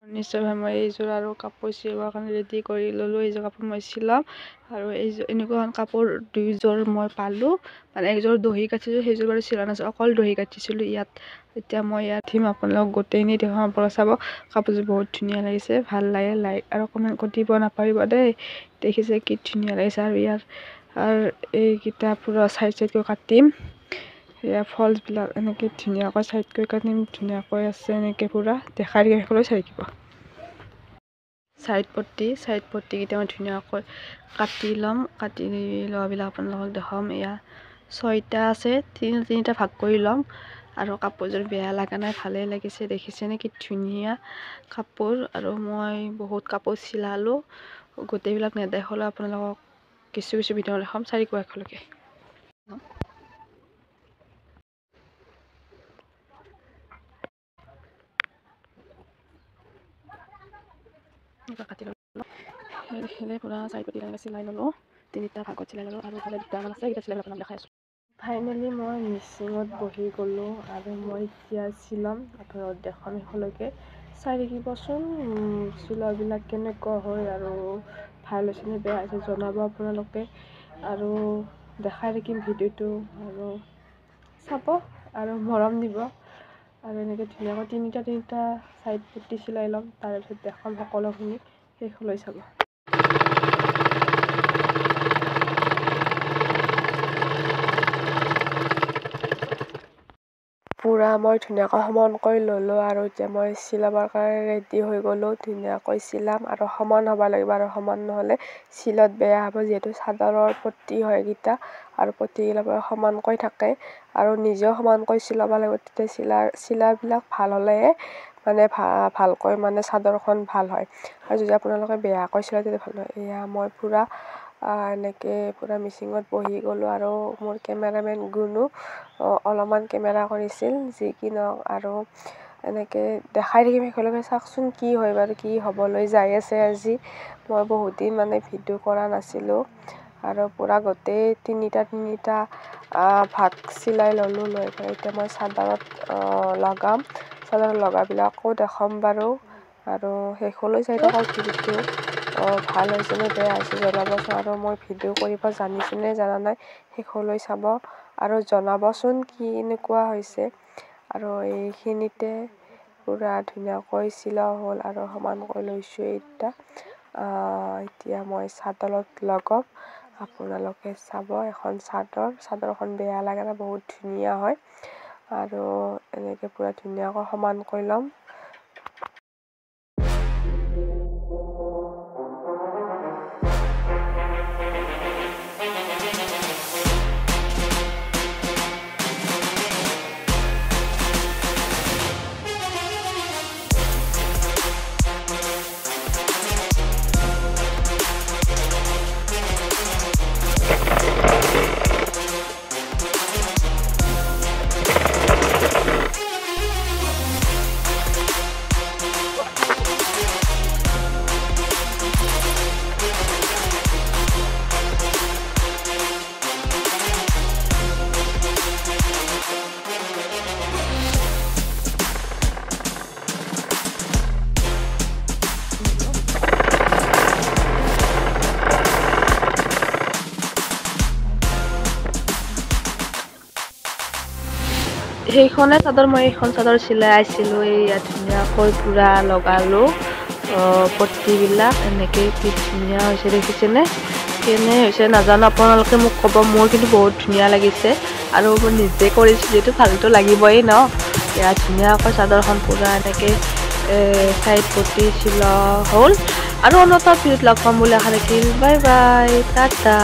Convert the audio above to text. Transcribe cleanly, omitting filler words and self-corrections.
নিশ্চয় মই এইযোৰ আৰু কাপোৰ চিলোৱাৰ কাৰণে ৰেডি কৰি ল'লোঁ। এইযোৰ কাপোৰ মই চিলাম আৰু এনেকুৱাখন কাপোৰ দুইযোৰ মই পালোঁ। মানে একযোৰ দহি কাটিছিলোঁ, সেইযোৰ বাৰু চিলা নাছিলোঁ, অকল দহি কাটিছিলোঁ ইয়াত। এতিয়া মই ইয়াত থিম আপোনালোকক গোটেইখিনি দেখুৱাম, পৰা চাব। কাপোৰযোৰ বহুত ধুনীয়া লাগিছে, ভাল লাগে। লাইক আৰু কমেণ্ট কৰি দিব নাপাৰিব দেই। দেখিছে কি ধুনীয়া লাগিছে। আৰু ইয়াৰ আৰু এইকেইটা পূৰা চাইডকৈ কাটিম। এয়া ফলছবিলাক এনেকৈ ধুনীয়াকৈ চাইডকৈ কাটিম, ধুনীয়াকৈ আছে এনেকৈ পূৰা দেখাই দিব, শেষলৈ চাই দিব। চাইড পট্টিকেইটা মই ধুনীয়াকৈ কাটি ল'ম। কাটি লোৱাবিলাক আপোনালোকক দেখাম। এয়া 6টা আছে, তিনিটা ভাগ কৰি ল'ম। আৰু কাপোৰযোৰ বেয়া লগা নাই, ভালেই লাগিছে। দেখিছেনে কি ধুনীয়া কাপোৰ। আৰু মই বহুত কাপোৰ চিলালোঁ, গোটেইবিলাক নেদেখালেও আপোনালোকক কিছু ভিডিঅ' দেখাম 4 শেষলৈকে। কাটি ল'লোঁ, সেইফালে পূৰা চাইড পট্টি চিলাই ল'লোঁ, 3টা ভাগত চিলাই ল'লোঁ। আৰু ইফালে 2টামান আছে, এইকেইটা চিলাই আপোনাক দেখাই আছোঁ। ফাইনেলি মই মিচিঙত বহি গ'লোঁ আৰু মই এতিয়া চিলাম, আপোনালোকক দেখাম শেষলৈকে। চাই থাকিবচোন চিলাবিলাক কেনেকুৱা হয় আৰু ভাল হৈছেনে বেয়া হৈছে জনাব আপোনালোকে। আৰু দেখাই থাকিম ভিডিঅ'টো, আৰু চাব আৰু মৰম দিব। আৰু এনেকৈ ধুনীয়াকৈ 3টা চাইড পট্টি চিলাই ল'ম, তাৰপিছত দেখাম সকলোখিনি, শেষলৈ চাব। পূৰা মই ধুনীয়াকৈ সমান কৰি ল'লোঁ আৰু এতিয়া মই চিলাবৰ কাৰণে ৰেডি হৈ গ'লোঁ। ধুনীয়াকৈ চিলাম আৰু সমান হ'ব লাগিব, আৰু সমান নহ'লে চিলত বেয়া হ'ব, যিহেতু চাদৰৰ পট্টি হয় এইকেইটা। আৰু পট্টিবিলাক সমানকৈ থাকে আৰু নিজেও সমানকৈ চিলাব লাগিব, তেতিয়া চিলাবিলাক ভাল হ'লেহে মানে ভালকৈ মানে চাদৰখন ভাল হয়। আৰু যদি আপোনালোকে বেয়াকৈ চিলাই তেতিয়া ভাল হয়। এয়া মই পূৰা এনেকৈ পূৰা মিচিঙত বহি গ'লোঁ আৰু মোৰ কেমেৰামেন গুণো অলপমান কেমেৰা কৰিছিল, যি কি নহওক। আৰু এনেকৈ দেখাই থাকিম শেষলৈকে, চাওকচোন কি হয় বাৰু, কি হ'বলৈ যাই আছে আজি। মই বহুত দিন মানে ভিডিঅ' কৰা নাছিলোঁ। আৰু পূৰা গোটেই 3টা ভাগ চিলাই ল'লোঁ। লৈ পেলাই এতিয়া মই চাদৰত লগাম, চাদৰত লগাবিলাকো দেখাম বাৰু। আৰু শেষলৈ চাই থাকক ভিডিঅ'টো। ভাল হৈছেনে বেয়া হৈছে জনাবচোন। আৰু মই ভিডিঅ' কৰিব জানিছোঁনে জানা নাই, শেষলৈ চাব আৰু জনাবচোন কেনেকুৱা হৈছে। আৰু এইখিনিতে পূৰা ধুনীয়াকৈ চিলোৱা হ'ল আৰু সমানকৈ লৈছোঁ এতিয়া। এতিয়া মই চাদৰত লগাম, আপোনালোকে চাব। এখন চাদৰখন বেয়া লাগে নাই, বহুত ধুনীয়া হয়। আৰু এনেকৈ পূৰা ধুনীয়াকৈ সমান কৰি ল'ম। সেইখনে চাদৰ, মই এইখন চাদৰ চিলাই আছিলোঁ। ইয়াত ধুনীয়াকৈ পূৰা লগালোঁ পট্টিবিলাক, এনেকৈ কি ধুনীয়া হৈছে দেখিছেনে। কেনে হৈছে নাজানো, আপোনালোকে মোক ক'ব। মোৰ কিন্তু বহুত ধুনীয়া লাগিছে আৰু মই নিজে কৰিছোঁ যিহেতু ভালতো লাগিবই ন। ইয়াত ধুনীয়াকৈ চাদৰখন পূৰা এনেকৈ চাইড পট্টি চিলোৱা হ'ল। আৰু অন্য এটা ভিডিঅ'ত লগ পাম বুলি আশা থাকিল। Bye bye, Tata.